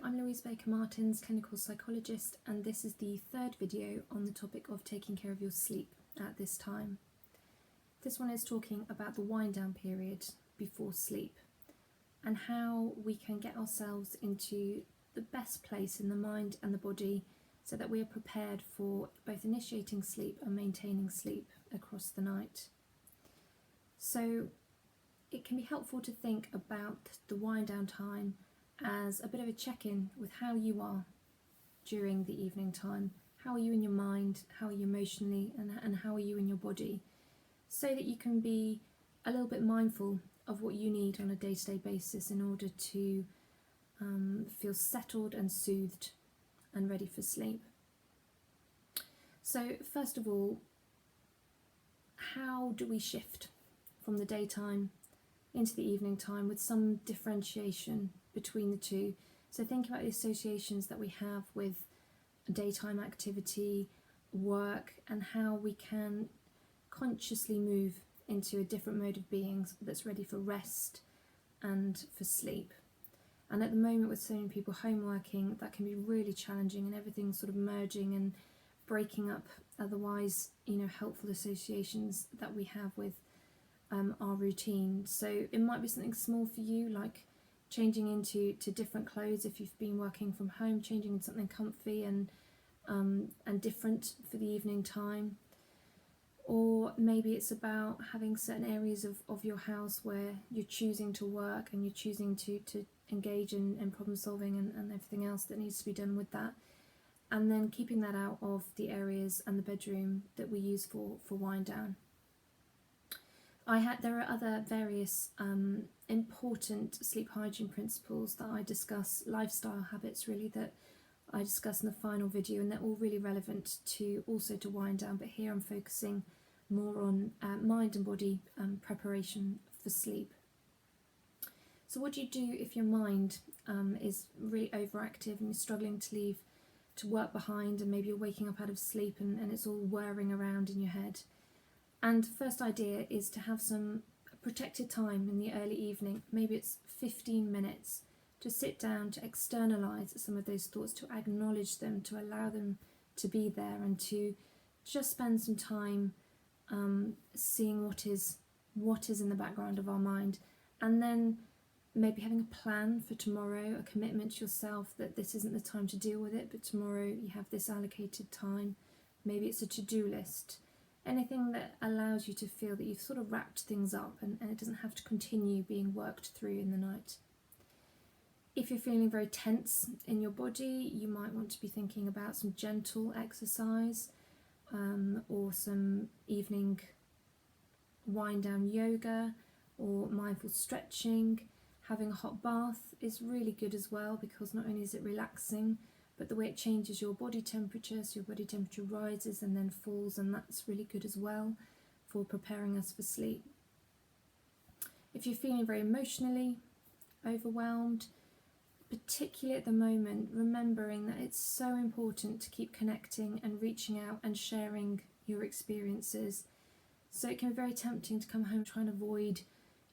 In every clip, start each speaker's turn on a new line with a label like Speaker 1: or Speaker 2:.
Speaker 1: I'm Louise Baker-Martins, clinical psychologist, and this is the third video on the topic of taking care of your sleep at this time. This one is talking about the wind down period before sleep and how we can get ourselves into the best place in the mind and the body so that we are prepared for both initiating sleep and maintaining sleep across the night. So it can be helpful to think about the wind down time as a bit of a check-in with how you are during the evening time. How are you in your mind, how are you emotionally, and how are you in your body, so that you can be a little bit mindful of what you need on a day-to-day basis in order to feel settled and soothed and ready for sleep. So first of all, how do we shift from the daytime into the evening time with some differentiation between the two? So think about the associations that we have with daytime activity, work, and how we can consciously move into a different mode of being that's ready for rest and for sleep. And at the moment, with so many people home working, that can be really challenging, and everything's sort of merging and breaking up otherwise, helpful associations that we have with our routine. So it might be something small for you, like changing into different clothes if you've been working from home, changing into something comfy and different for the evening time. Or maybe it's about having certain areas of your house where you're choosing to work and you're choosing to engage in problem solving and everything else that needs to be done with that, and then keeping that out of the areas and the bedroom that we use for wind down. There are other various important sleep hygiene principles that I discuss, lifestyle habits really, that I discuss in the final video, and they're all really relevant to wind down, but here I'm focusing more on mind and body preparation for sleep. So what do you do if your mind is really overactive and you're struggling to leave to work behind, and maybe you're waking up out of sleep and it's all whirring around in your head? And the first idea is to have some protected time in the early evening. Maybe it's 15 minutes to sit down, to externalize some of those thoughts, to acknowledge them, to allow them to be there, and to just spend some time seeing what is in the background of our mind, and then maybe having a plan for tomorrow, a commitment to yourself that this isn't the time to deal with it, but tomorrow you have this allocated time. Maybe it's a to-do list. Anything that allows you to feel that you've sort of wrapped things up and it doesn't have to continue being worked through in the night. If you're feeling very tense in your body, you might want to be thinking about some gentle exercise or some evening wind down yoga or mindful stretching. Having a hot bath is really good as well, because not only is it relaxing, but the way it changes your body temperature, so your body temperature rises and then falls, and that's really good as well for preparing us for sleep. If you're feeling very emotionally overwhelmed, particularly at the moment, remembering that it's so important to keep connecting and reaching out and sharing your experiences. So it can be very tempting to come home trying to avoid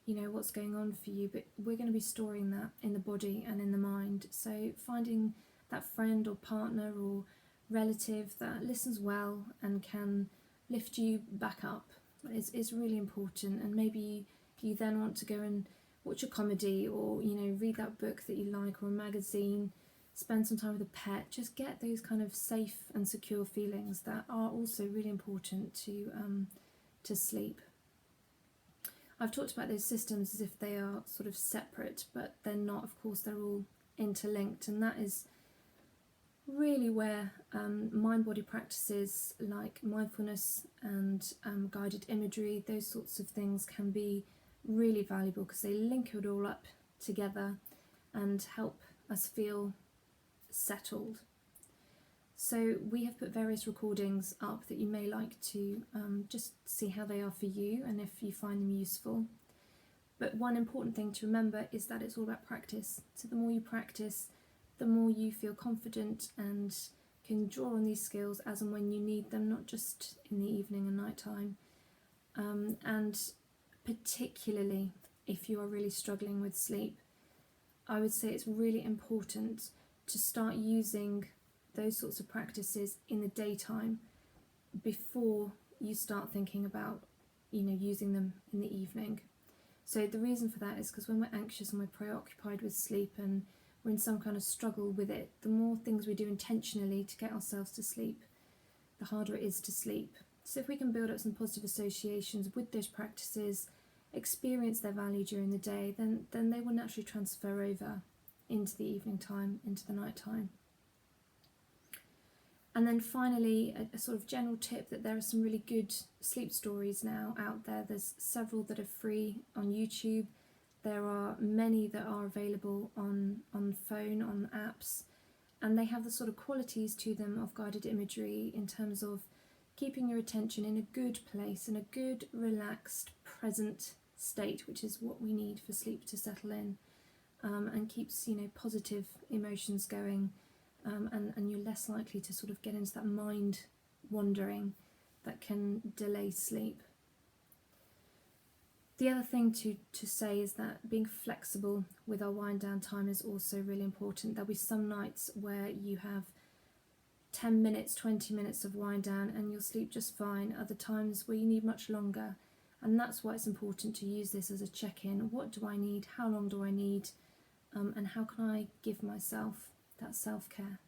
Speaker 1: what's going on for you, but we're going to be storing that in the body and in the mind. So finding that friend or partner or relative that listens well and can lift you back up is really important. And maybe you then want to go and watch a comedy or read that book that you like, or a magazine, spend some time with a pet. Just get those kind of safe and secure feelings that are also really important to sleep. I've talked about those systems as if they are sort of separate, but they're not. Of course, they're all interlinked, and that is really where mind-body practices like mindfulness and guided imagery, those sorts of things, can be really valuable, because they link it all up together and help us feel settled. So we have put various recordings up that you may like to just see how they are for you and if you find them useful. But one important thing to remember is that it's all about practice. So the more you practice, the more you feel confident and can draw on these skills as and when you need them, not just in the evening and night time. And particularly if you are really struggling with sleep, I would say it's really important to start using those sorts of practices in the daytime before you start thinking about, using them in the evening. So the reason for that is because when we're anxious and we're preoccupied with sleep and we're in some kind of struggle with it, the more things we do intentionally to get ourselves to sleep, the harder it is to sleep. So if we can build up some positive associations with those practices, experience their value during the day, then they will naturally transfer over into the evening time, into the night time. And then finally, a sort of general tip that there are some really good sleep stories now out there. There's several that are free on YouTube. There are many that are available on phone, on apps, and they have the sort of qualities to them of guided imagery in terms of keeping your attention in a good place, in a good, relaxed, present state, which is what we need for sleep to settle in, and keeps, positive emotions going. And you're less likely to sort of get into that mind wandering that can delay sleep. The other thing to say is that being flexible with our wind down time is also really important. There'll be some nights where you have 10 minutes, 20 minutes of wind down and you'll sleep just fine. Other times where you need much longer. And that's why it's important to use this as a check-in. What do I need? How long do I need? And how can I give myself that self-care?